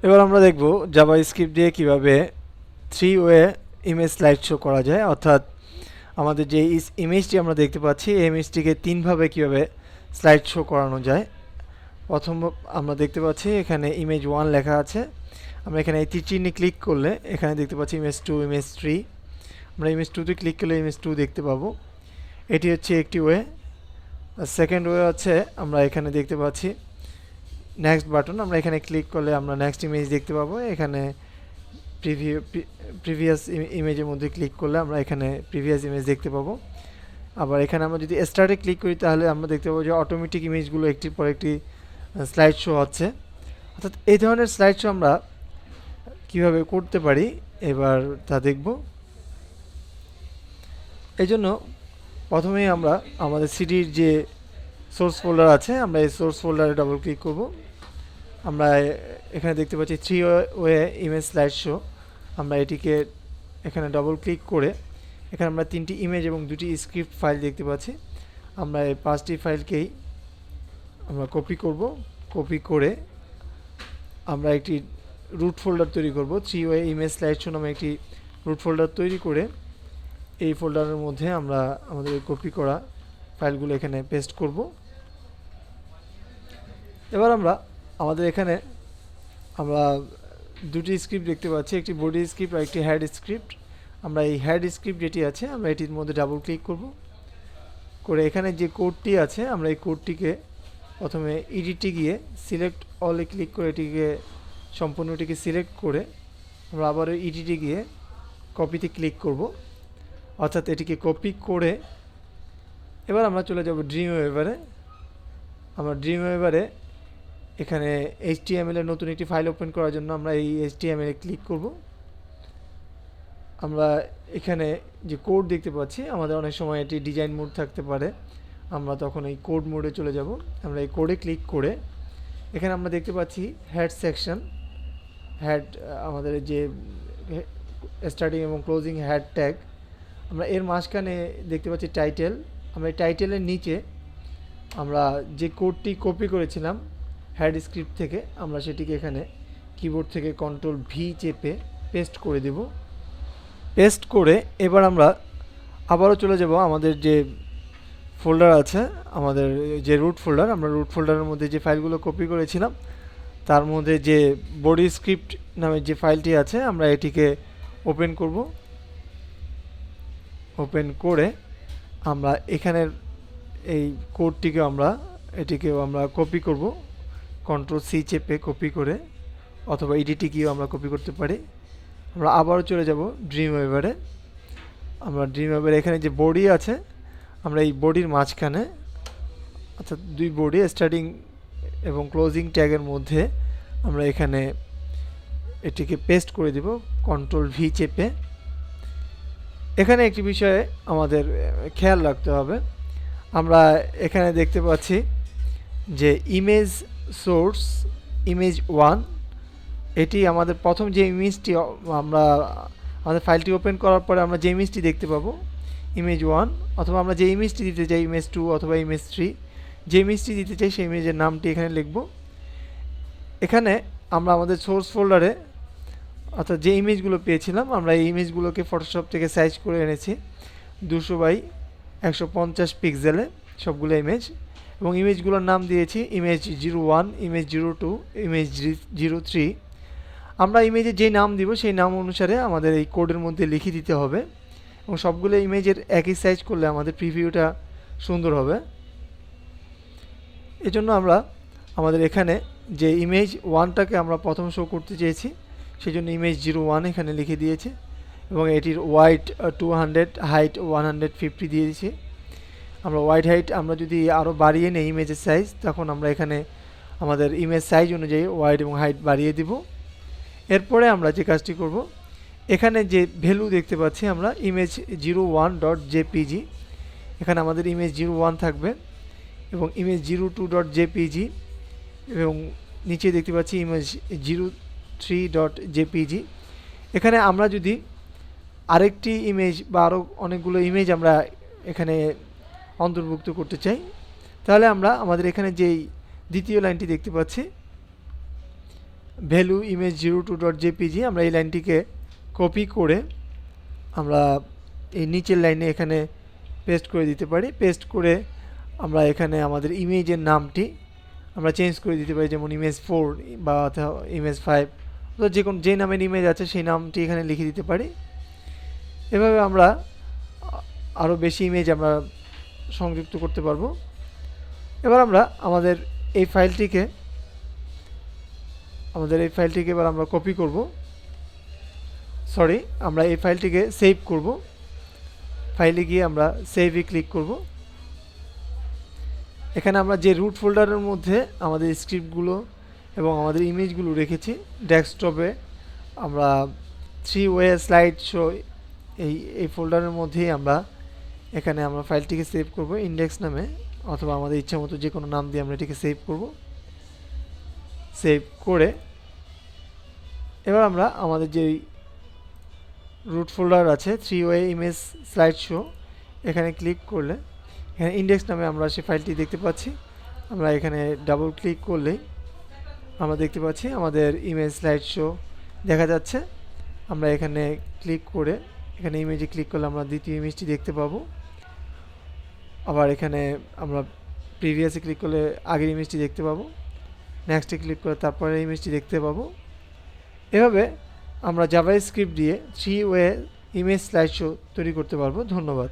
এবার আমরা দেখব জাভাস্ক্রিপ্ট দিয়ে কিভাবে three way image slide show করা যায়, অর্থাৎ আমাদের যে ইমেজটি আমরা দেখতে পাচ্ছি এই ইমেজটিকে তিনভাবে কিভাবে স্লাইড শো করানো যায়। প্রথম আমরা দেখতে পাচ্ছি এখানে ইমেজ 1 লেখা আছে। আমরা এখানে এই তীর চিহ্নে ক্লিক করলে এখানে দেখতে পাচ্ছি ইমেজ 2, ইমেজ 3। আমরা ইমেজ 2 তে ক্লিক করলে ইমেজ 2 দেখতে পাবো। এটি হচ্ছে একটি ওয়ে। সেকেন্ড ওয়ে হচ্ছে আমরা এখানে দেখতে পাচ্ছি নেক্সট বাটন। আমরা এখানে ক্লিক করলে আমরা নেক্সট ইমেজ দেখতে পাবো। এখানে প্রিভিয়াস ইমেজের মধ্যে ক্লিক করলে আমরা এখানে প্রিভিয়াস ইমেজ দেখতে পাবো। আবার এখানে আমরা যদি স্টার্টে ক্লিক করি তাহলে আমরা দেখতে পাবো যে অটোমেটিক ইমেজগুলো একটির পর একটি স্লাইড শো হচ্ছে। অর্থাৎ এই ধরনের স্লাইড শো আমরা কীভাবে করতে পারি এবার তা দেখব। এই জন্য প্রথমেই আমরা আমাদের সিডির যে সোর্স ফোল্ডার আছে আমরা এই সোর্স ফোল্ডারে ডাবল ক্লিক করব। আমরা এখানে দেখতে পাচ্ছি three way image slide show. আমরা এটিকে এখানে ডাবল ক্লিক করে এখানে আমরা 3টি ইমেজ এবং 2টি স্ক্রিপ্ট ফাইল দেখতে পাচ্ছি। আমরা এই 5টি ফাইলকেই আমরা কপি করব। কপি করে আমরা একটি রুট ফোল্ডার তৈরি করব। Three way image slide show নামে একটি রুট ফোল্ডার তৈরি করে এই ফোল্ডারের মধ্যে আমরা আমাদের কপি করা ফাইলগুলো এখানে পেস্ট করব। এবার আমরা আমাদের এখানে আমরা 2টি স্ক্রিপ্ট দেখতে পাচ্ছি, একটি বডি স্ক্রিপ্ট আর একটি হেড স্ক্রিপ্ট। আমরা এই হেড স্ক্রিপ্ট যেটি আছে আমরা এটির মধ্যে ডাবল ক্লিক করব। করে এখানে যে কোডটি আছে আমরা এই কোডটিকে প্রথমে এডিটে গিয়ে সিলেক্ট অলে ক্লিক করে এটিকে সম্পূর্ণটিকে সিলেক্ট করে আমরা আবার এডিটে গিয়ে কপিতে ক্লিক করব। অর্থাৎ এটিকে কপি করে এবার আমরা চলে যাব ড্রিম ওয়েভারে। আমরা ড্রিম ওয়েভারে এখানে HTML এর নতুন একটি ফাইল ওপেন করার জন্য আমরা এই HTML এ ক্লিক করব। আমরা এখানে যে কোড দেখতে পাচ্ছি আমাদের অনেক সময় এটি ডিজাইন মোড থাকতে পারে, আমরা তখন এই কোড মোডে চলে যাব। আমরা এই কোডে ক্লিক করে এখানে আমরা দেখতে পাচ্ছি হেড সেকশন, হেড আমাদের যে স্টার্টিং এবং ক্লোজিং হেড ট্যাগ। আমরা এর মাঝখানে দেখতে পাচ্ছি টাইটেল। আমরা এই টাইটেলের নিচে আমরা যে কোডটি কপি করেছিলাম হেড স্ক্রিপ্ট থেকে আমরা সেটিকে এখানে কিবোর্ড থেকে কন্ট্রোল ভি চেপে পেস্ট করে দেব। পেস্ট করে এবার আমরা আবারও চলে যাব আমাদের যে ফোল্ডার আছে, আমাদের যে রুট ফোল্ডার, আমরা রুট ফোল্ডারের মধ্যে যে ফাইলগুলো কপি করেছিলাম তার মধ্যে যে বডি স্ক্রিপ্ট নামে যে ফাইলটি আছে আমরা এটিকে ওপেন করব। ওপেন করে আমরা এখানের এই কোডটিকে এটিকেও আমরা কপি করব, কন্ট্রোল সি চেপে কপি করে, অথবা এডিটে গিয়েও আমরা কপি করতে পারি। আমরা আবারও চলে যাব ড্রিম ওয়েভারে। আমরা ড্রিম ওয়েভারে এখানে যে বডি আছে আমরা এই বডির মাঝখানে অর্থাৎ 2 বডি স্টার্টিং এবং ক্লোজিং ট্যাগের মধ্যে আমরা এখানে এটিকে পেস্ট করে দেব কন্ট্রোল ভি চেপে। এখানে একটি বিষয়ে আমাদের খেয়াল রাখতে হবে। আমরা এখানে দেখতে পাচ্ছি যে ইমেজ সোর্স ইমেজ 1, এটি আমাদের প্রথম যে ইমেজটি আমরা আমাদের ফাইলটি ওপেন করার পরে আমরা যে ইমেজটি দেখতে পাবো ইমেজ 1, অথবা আমরা যে ইমেজটি দিতে চাই ইমেজ 2 অথবা ইমেজ 3, যে ইমেজটি দিতে চাই সেই ইমেজের নামটি এখানে লিখব। এখানে আমরা আমাদের সোর্স ফোল্ডারে অর্থাৎ যে ইমেজগুলো পেয়েছিলাম আমরা এই ইমেজগুলোকে ফটোশপ থেকে সাইজ করে এনেছি 200x150 পিক্সেলে সবগুলো ইমেজ, এবং ইমেজগুলোর নাম দিয়েছি ইমেজ 01, ইমেজ 02, ইমেজ 03। আমরা ইমেজে যে নাম দিব সেই নাম অনুসারে আমাদের এই কোডের মধ্যে লিখে দিতে হবে, এবং সবগুলো ইমেজের একই সাইজ করলে আমাদের প্রিভিউটা সুন্দর হবে। এজন্য আমরা আমাদের এখানে যে ইমেজ 1টাকে আমরা প্রথম শো করতে চেয়েছি সেই জন্য ইমেজ 01 এখানে লিখে দিয়েছি, এবং এটির ওয়াইড 200, হাইট 150 দিয়ে দিয়েছি। আমরা ওয়াইড হাইট আমরা যদি আরও বাড়িয়ে নেই ইমেজের সাইজ তখন আমরা এখানে আমাদের ইমেজ সাইজ অনুযায়ী ওয়াইড এবং হাইট বাড়িয়ে দিব। এরপরে আমরা যে কাজটি করব, এখানে যে ভ্যালু দেখতে পাচ্ছি আমরা ইমেজ 01.jpg, এখানে আমাদের ইমেজ 01 থাকবে, এবং ইমেজ 02.jpg, এবং নিচে দেখতে পাচ্ছি ইমেজ 03.jpg। এখানে আমরা যদি আরেকটি ইমেজ বা আরও অনেকগুলো ইমেজ আমরা এখানে অন্তর্ভুক্ত করতে চাই তাহলে আমরা আমাদের এখানে যেই দ্বিতীয় লাইনটি দেখতে পাচ্ছি ভ্যালু ইমেজ 02.jpg আমরা এই লাইনটিকে কপি করে আমরা এই নিচের লাইনে এখানে পেস্ট করে দিতে পারি। পেস্ট করে আমরা এখানে আমাদের ইমেজের নামটি আমরা চেঞ্জ করে দিতে পারি, যেমন ইমেজ 4 বা ইমেজ 5, তো যে নামের ইমেজ আছে সেই নামটি এখানে লিখে দিতে পারি। এভাবে আমরা আরও বেশি ইমেজ আমরা সংযুক্ত করতে পারবো। এবার আমরা আমাদের এই ফাইলটিকে এবার আমরা কপি করব, আমরা এই ফাইলটিকে সেভ করব। ফাইলে গিয়ে আমরা সেভে ক্লিক করব। এখানে আমরা যে রুট ফোল্ডারের মধ্যে আমাদের স্ক্রিপ্টগুলো এবং আমাদের ইমেজগুলো রেখেছি, ডেস্কটপে আমরা 3-way স্লাইড শো এই ফোল্ডারের মধ্যেই আমরা এখানে আমরা ফাইলটিকে সেভ করব ইন্ডেক্স নামে, অথবা আমাদের ইচ্ছা মতো যে কোনো নাম দিয়ে আমরা এটিকে সেভ করব। সেভ করে এবার আমরা আমাদের যে রুট ফোল্ডার আছে 3-way ইমেজ স্লাইড শো, এখানে ক্লিক করলে এখানে ইন্ডেক্স নামে আমরা সেই ফাইলটি দেখতে পাচ্ছি। আমরা এখানে ডাবল ক্লিক করলেই আমরা দেখতে পাচ্ছি আমাদের ইমেজ স্লাইড শো দেখা যাচ্ছে। আমরা এখানে ক্লিক করে এখানে ইমেজে ক্লিক করলে আমরা দ্বিতীয় ইমেজটি দেখতে পাবো। আবার এখানে আমরা প্রিভিয়াসে ক্লিক করলে আগের ইমেজটি দেখতে পাবো। নেক্সটে ক্লিক করে তারপরে ইমেজটি দেখতে পাবো। এভাবে আমরা জাভাস্ক্রিপ্ট দিয়ে 3-way ইমেজ স্লাইড শো তৈরি করতে পারবো। ধন্যবাদ।